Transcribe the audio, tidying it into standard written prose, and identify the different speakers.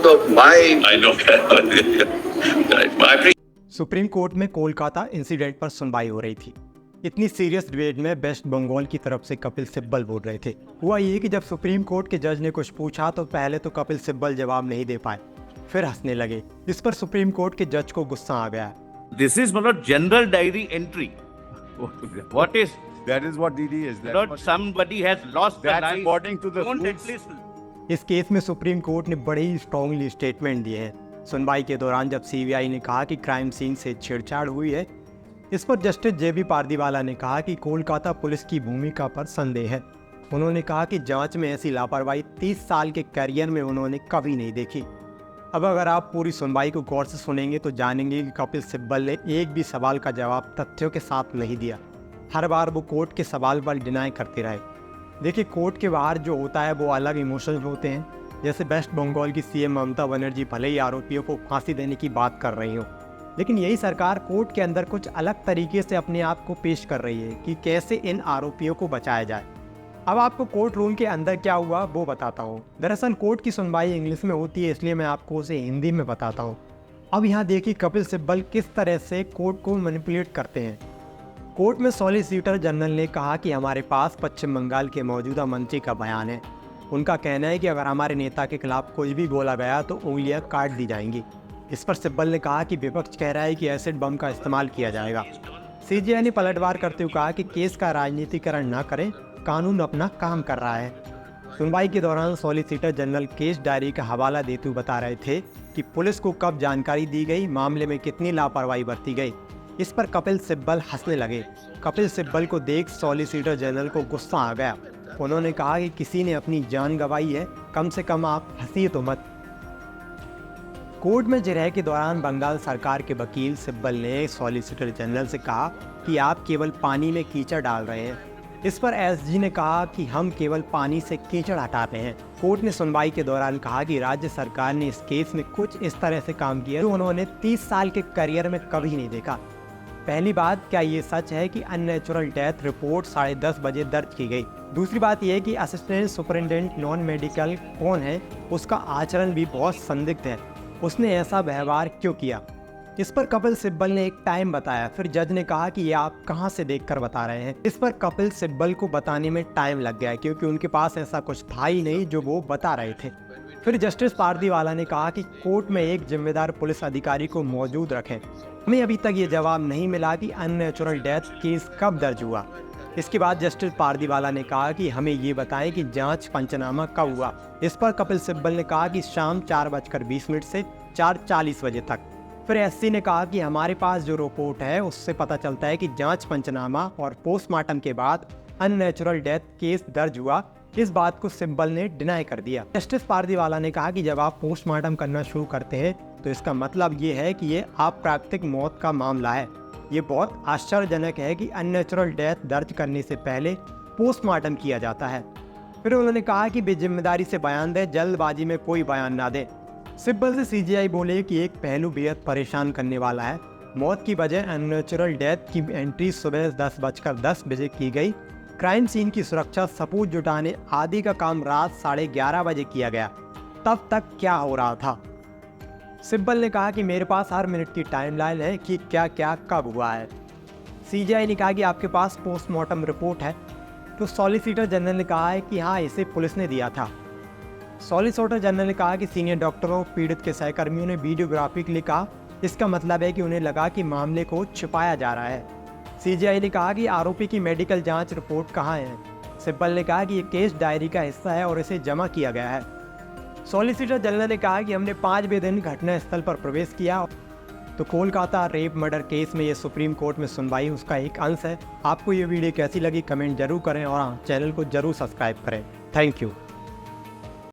Speaker 1: account of my. I know.
Speaker 2: Supreme court में Kolkata incident पर सुनवाई हो रही थी। इतनी सीरियस डिबेट में वेस्ट बंगाल की तरफ से कपिल सिब्बल बोल रहे थे। हुआ ये कि जब सुप्रीम कोर्ट के जज ने कुछ पूछा तो पहले तो कपिल सिब्बल जवाब नहीं दे पाए, फिर हंसने लगे। इस पर सुप्रीम कोर्ट के जज को गुस्सा आ गया।
Speaker 3: This is not general diary entry. What is?
Speaker 4: That is what DD is. That's
Speaker 3: Not
Speaker 4: what,
Speaker 3: somebody has lost the
Speaker 4: that's
Speaker 3: life.
Speaker 4: according to the
Speaker 3: Don't
Speaker 4: rules.
Speaker 3: at least
Speaker 2: इस case में supreme court ने बड़े ही strongly statement दिए हैं। सुनवाई के दौरान जब सीबीआई ने कहा कि क्राइम सीन से छेड़छाड़ हुई है, इस पर जस्टिस जेबी पारदीवाला ने कहा कि कोलकाता पुलिस की भूमिका पर संदेह है। उन्होंने कहा कि जांच में ऐसी लापरवाही 30 साल के करियर में उन्होंने कभी नहीं देखी। अब अगर आप पूरी सुनवाई को गौर से सुनेंगे तो जानेंगे कि कपिल सिब्बल ने एक भी सवाल का जवाब तथ्यों के साथ नहीं दिया। हर बार वो कोर्ट के सवाल पर डिनाई करते रहे। देखिए, कोर्ट के बाहर जो होता है वो अलग इमोशंस होते हैं। जैसे वेस्ट बंगाल की सीएम ममता बनर्जी भले ही आरोपियों को फांसी देने की बात कर रही हो, लेकिन यही सरकार कोर्ट के अंदर कुछ अलग तरीके से अपने आप को पेश कर रही है कि कैसे इन आरोपियों को बचाया जाए। अब आपको कोर्ट रूम के अंदर क्या हुआ वो बताता हूँ। दरअसल कोर्ट की सुनवाई इंग्लिश में होती है, इसलिए मैं आपको उसे हिंदी में बताता हूँ। अब यहाँ देखिए कपिल सिब्बल किस तरह से कोर्ट को मैनिपुलेट करते हैं। कोर्ट में सॉलिसिटर जनरल ने कहा कि हमारे पास पश्चिम बंगाल के मौजूदा मंत्री का बयान है। उनका कहना है कि अगर हमारे नेता के खिलाफ कुछ भी बोला गया तो उंगलियां काट दी जाएंगी। इस पर सिब्बल ने कहा कि विपक्ष कह रहा है कि एसिड बम का इस्तेमाल किया जाएगा। सीजीआई ने पलटवार करते हुए कहा कि केस का राजनीतिकरण न करें, कानून अपना काम कर रहा है। सुनवाई के दौरान सॉलिसिटर जनरल केस डायरी का हवाला देते हुए बता रहे थे कि पुलिस को कब जानकारी दी गई, मामले में कितनी लापरवाही बरती गई। इस पर कपिल सिब्बल हंसने लगे। कपिल सिब्बल को देख सॉलिसिटर जनरल को गुस्सा आ गया। उन्होंने कहा कि किसी ने अपनी जान गंवाई है, कम से कम आप हंसिए तो मत। कोर्ट में जिरह के दौरान बंगाल सरकार के वकील सिब्बल ने सॉलिसिटर जनरल से कहा कि आप केवल पानी में कीचड़ डाल रहे हैं। इस पर एसजी ने कहा कि हम केवल पानी से कीचड़ हटा रहे हैं। कोर्ट ने सुनवाई के दौरान कहा कि राज्य सरकार ने इस केस में कुछ इस तरह से काम किया जो उन्होंने 30 साल के करियर में कभी नहीं देखा। पहली बात, क्या ये सच है कि अननेचुरल डेथ रिपोर्ट 10:30 बजे दर्ज की गई? दूसरी बात यह है कि असिस्टेंट सुपरिटेंडेंट नॉन मेडिकल कौन है, उसका आचरण भी बहुत संदिग्ध है। उसने ऐसा व्यवहार क्यों किया? इस पर कपिल सिब्बल ने एक टाइम बताया। फिर जज ने कहा कि ये आप कहां से देखकर बता रहे हैं। इस पर कपिल सिब्बल को बताने में टाइम लग गया क्योंकि उनके पास ऐसा कुछ था ही नहीं जो वो बता रहे थे। फिर जस्टिस पारदीवाला ने कहा कि कोर्ट में एक जिम्मेदार पुलिस अधिकारी को मौजूद रखें। हमें अभी तक ये जवाब नहीं मिला कि अननेचुरल डेथ केस कब दर्ज हुआ। इसके बाद जस्टिस पारदीवाला ने कहा कि हमें ये बताएं कि जांच पंचनामा कब हुआ। इस पर कपिल सिब्बल ने कहा कि शाम 4:20 से 4:40 बजे तक। फिर एससी ने कहा कि हमारे पास जो रिपोर्ट है उससे पता चलता है कि जांच पंचनामा और पोस्टमार्टम के बाद अननेचुरल डेथ केस दर्ज हुआ। इस बात को सिब्बल ने डिनाई कर दिया। जस्टिस पारदीवाला ने कहा कि जब आप पोस्टमार्टम करना शुरू करते हैं तो इसका मतलब ये है कि ये अप्राकृतिक मौत का मामला है। ये बहुत आश्चर्यजनक है कि अननेचुरल डेथ दर्ज करने से पहले पोस्टमार्टम किया जाता है। फिर उन्होंने कहा कि बेजिम्मेदारी से बयान दें, जल्दबाजी में कोई बयान ना दें। सिब्बल से सीजीआई बोले कि एक पहलू बेहद परेशान करने वाला है। मौत की वजह अननेचुरल डेथ की एंट्री सुबह 10:10 बजे की गई। क्राइम सीन की सुरक्षा, सबूत जुटाने आदि का काम रात 11:30 बजे किया गया। तब तक क्या हो रहा था? सिब्बल ने कहा कि मेरे पास हर मिनट की टाइमलाइन है कि क्या क्या कब हुआ है। सीजीआई ने कहा कि आपके पास पोस्टमार्टम रिपोर्ट है? तो सॉलिसिटर जनरल ने कहा है कि हाँ, इसे पुलिस ने दिया था। सॉलिसिटर जनरल ने कहा कि सीनियर डॉक्टरों, पीड़ित के सहकर्मियों ने वीडियोग्राफी के लिए कहा। इसका मतलब है कि उन्हें लगा कि मामले को छिपाया जा रहा है। सीजीआई ने कहा कि आरोपी की मेडिकल जांच रिपोर्ट कहाँ है? सिब्बल ने कहा कि ये केस डायरी का हिस्सा है और इसे जमा किया गया है। सॉलिसिटर जनरल ने कहा कि हमने 5वें दिन घटनास्थल पर प्रवेश किया। तो कोलकाता रेप मर्डर केस में ये सुप्रीम कोर्ट में सुनवाई उसका एक अंश है। आपको ये वीडियो कैसी लगी कमेंट जरूर करें और हाँ, चैनल को जरूर सब्सक्राइब करें। Thank you.